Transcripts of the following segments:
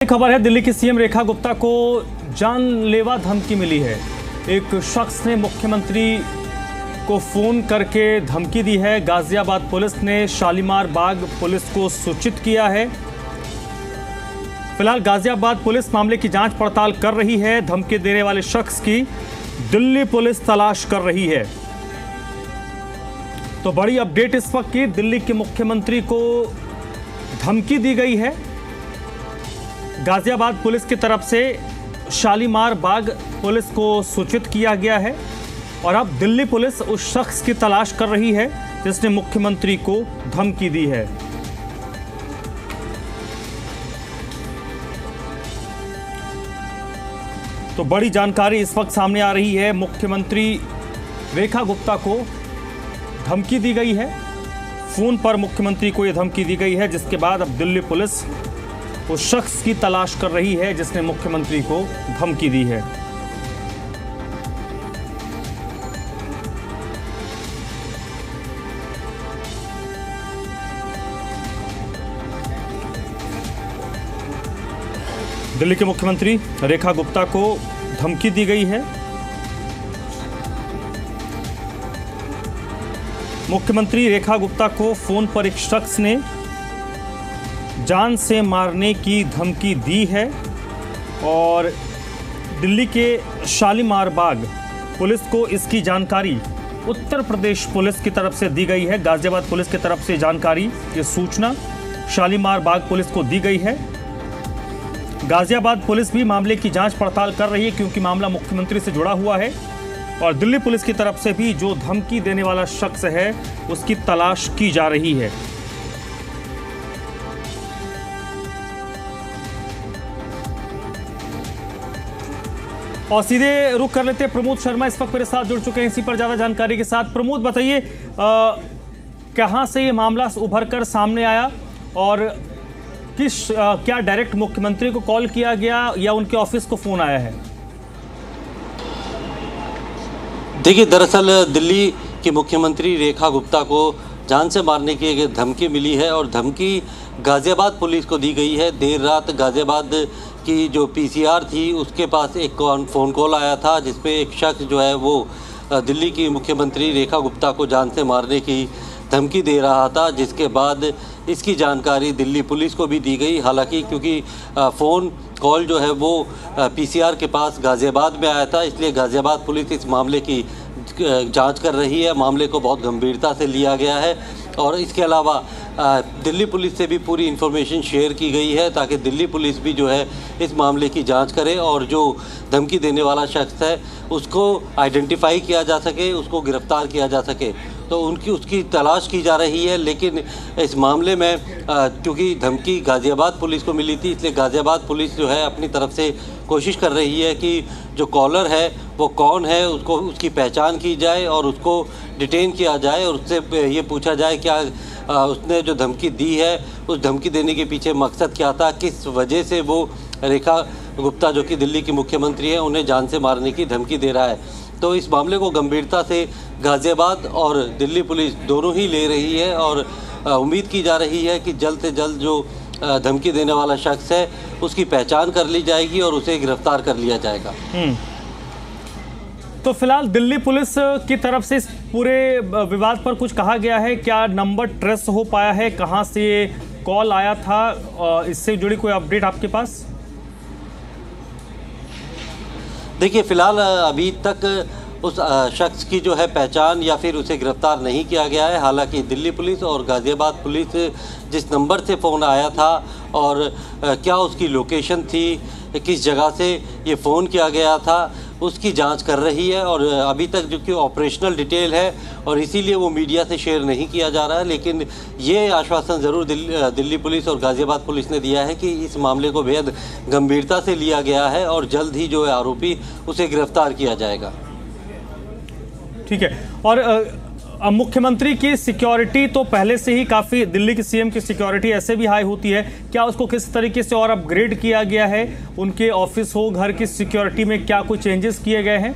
खबर है, दिल्ली की सीएम रेखा गुप्ता को जानलेवा धमकी मिली है। एक शख्स ने मुख्यमंत्री को फोन करके धमकी दी है। गाजियाबाद पुलिस ने शालीमार बाग पुलिस को सूचित किया है। फिलहाल गाजियाबाद पुलिस मामले की जांच पड़ताल कर रही है। धमकी देने वाले शख्स की दिल्ली पुलिस तलाश कर रही है। तो बड़ी अपडेट इस वक्त की, दिल्ली के मुख्यमंत्री को धमकी दी गई है। गाजियाबाद पुलिस की तरफ से शालीमार बाग पुलिस को सूचित किया गया है और अब दिल्ली पुलिस उस शख्स की तलाश कर रही है जिसने मुख्यमंत्री को धमकी दी है। तो बड़ी जानकारी इस वक्त सामने आ रही है। मुख्यमंत्री रेखा गुप्ता को धमकी दी गई है। फोन पर मुख्यमंत्री को यह धमकी दी गई है, जिसके बाद अब दिल्ली पुलिस उस शख्स की तलाश कर रही है जिसने मुख्यमंत्री को धमकी दी है। दिल्ली के मुख्यमंत्री रेखा गुप्ता को धमकी दी गई है। मुख्यमंत्री रेखा गुप्ता को फोन पर एक शख्स ने जान से मारने की धमकी दी है और दिल्ली के शालीमार बाग पुलिस को इसकी जानकारी उत्तर प्रदेश पुलिस की तरफ से दी गई है। गाजियाबाद पुलिस की तरफ से जानकारी, ये सूचना शालीमार बाग पुलिस को दी गई है। गाजियाबाद पुलिस भी मामले की जांच पड़ताल कर रही है क्योंकि मामला मुख्यमंत्री से जुड़ा हुआ है और दिल्ली पुलिस की तरफ से भी जो धमकी देने वाला शख्स है उसकी तलाश की जा रही है। और सीधे रुक कर लेते हैं, प्रमोद शर्मा इस वक्त मेरे साथ जुड़ चुके हैं इसी पर ज्यादा जानकारी के साथ। प्रमोद, बताइए कहां से ये मामला उभर कर सामने आया और क्या डायरेक्ट मुख्यमंत्री को कॉल किया गया या उनके ऑफिस को फोन आया है? देखिए, दरअसल दिल्ली की मुख्यमंत्री रेखा गुप्ता को जान से मारने की एक धमकी मिली है और धमकी गाजियाबाद पुलिस को दी गई है। देर रात गाजियाबाद की जो पीसीआर थी उसके पास एक फ़ोन कॉल आया था जिसपे एक शख्स जो है वो दिल्ली की मुख्यमंत्री रेखा गुप्ता को जान से मारने की धमकी दे रहा था, जिसके बाद इसकी जानकारी दिल्ली पुलिस को भी दी गई। हालांकि क्योंकि फ़ोन कॉल जो है वो पीसीआर के पास गाजियाबाद में आया था, इसलिए गाजियाबाद पुलिस इस मामले की जांच कर रही है। मामले को बहुत गंभीरता से लिया गया है और इसके अलावा दिल्ली पुलिस से भी पूरी इन्फॉर्मेशन शेयर की गई है ताकि दिल्ली पुलिस भी जो है इस मामले की जांच करे और जो धमकी देने वाला शख्स है उसको आइडेंटिफाई किया जा सके, उसको गिरफ्तार किया जा सके। तो उसकी तलाश की जा रही है। लेकिन इस मामले में क्योंकि धमकी गाजियाबाद पुलिस को मिली थी, इसलिए गाजियाबाद पुलिस जो है अपनी तरफ से कोशिश कर रही है कि जो कॉलर है वो कौन है उसकी पहचान की जाए और उसको डिटेन किया जाए और उससे ये पूछा जाए क्या उसने जो धमकी दी है उस धमकी देने के पीछे मकसद क्या था, किस वजह से वो रेखा गुप्ता जो कि दिल्ली की मुख्यमंत्री है उन्हें जान से मारने की धमकी दे रहा है। तो इस मामले को गंभीरता से गाजियाबाद और दिल्ली पुलिस दोनों ही ले रही है और उम्मीद की जा रही है कि जल्द से जल्द जो धमकी देने वाला शख्स है उसकी पहचान कर ली जाएगी और उसे गिरफ्तार कर लिया जाएगा। तो फिलहाल दिल्ली पुलिस की तरफ से इस पूरे विवाद पर कुछ कहा गया है? क्या नंबर ट्रेस हो पाया है? कहां से ये कॉल आया था? इससे जुड़ी कोई अपडेट आपके पास? देखिए, फिलहाल अभी तक उस शख्स की जो है पहचान या फिर उसे गिरफ्तार नहीं किया गया है। हालांकि दिल्ली पुलिस और गाजियाबाद पुलिस जिस नंबर से फ़ोन आया था और क्या उसकी लोकेशन थी, किस जगह से ये फ़ोन किया गया था, उसकी जांच कर रही है और अभी तक जो कि ऑपरेशनल डिटेल है और इसीलिए वो मीडिया से शेयर नहीं किया जा रहा है। लेकिन ये आश्वासन ज़रूर दिल्ली पुलिस और गाजियाबाद पुलिस ने दिया है कि इस मामले को बेहद गंभीरता से लिया गया है और जल्द ही जो है आरोपी उसे गिरफ्तार किया जाएगा। ठीक है। और मुख्यमंत्री की सिक्योरिटी तो पहले से ही काफ़ी, दिल्ली की सीएम की सिक्योरिटी ऐसे भी हाई होती है, क्या उसको किस तरीके से और अपग्रेड किया गया है? उनके ऑफिस हो, घर की सिक्योरिटी में क्या कुछ चेंजेस किए गए हैं?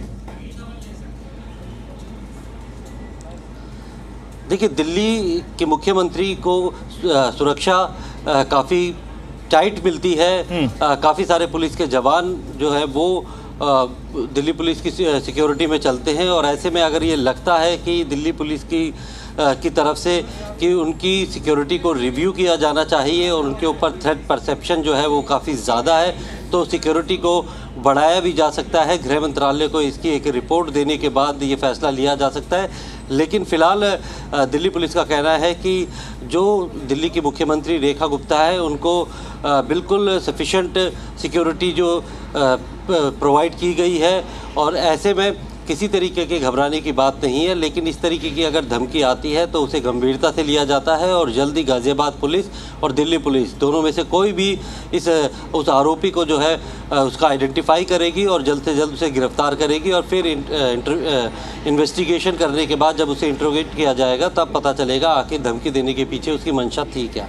देखिए, दिल्ली के मुख्यमंत्री को सुरक्षा काफ़ी टाइट मिलती है। काफ़ी सारे पुलिस के जवान जो है वो दिल्ली पुलिस की सिक्योरिटी में चलते हैं, और ऐसे में अगर ये लगता है कि दिल्ली पुलिस की तरफ से कि उनकी सिक्योरिटी को रिव्यू किया जाना चाहिए और उनके ऊपर थ्रेट परसेप्शन जो है वो काफ़ी ज़्यादा है, तो सिक्योरिटी को बढ़ाया भी जा सकता है। गृह मंत्रालय को इसकी एक रिपोर्ट देने के बाद ये फैसला लिया जा सकता है। लेकिन फ़िलहाल दिल्ली पुलिस का कहना है कि जो दिल्ली की मुख्यमंत्री रेखा गुप्ता है उनको बिल्कुल सफिशेंट सिक्योरिटी जो प्रोवाइड की गई है, और ऐसे में किसी तरीके के घबराने की बात नहीं है। लेकिन इस तरीके की अगर धमकी आती है तो उसे गंभीरता से लिया जाता है, और जल्दी गाज़ियाबाद पुलिस और दिल्ली पुलिस दोनों में से कोई भी उस आरोपी को जो है उसका आइडेंटिफाई करेगी और जल्द से जल्द उसे गिरफ्तार करेगी, और फिर इन्वेस्टिगेशन करने के बाद जब उसे इंट्रोगेट किया जाएगा तब पता चलेगा आखिर धमकी देने के पीछे उसकी मंशा थी क्या।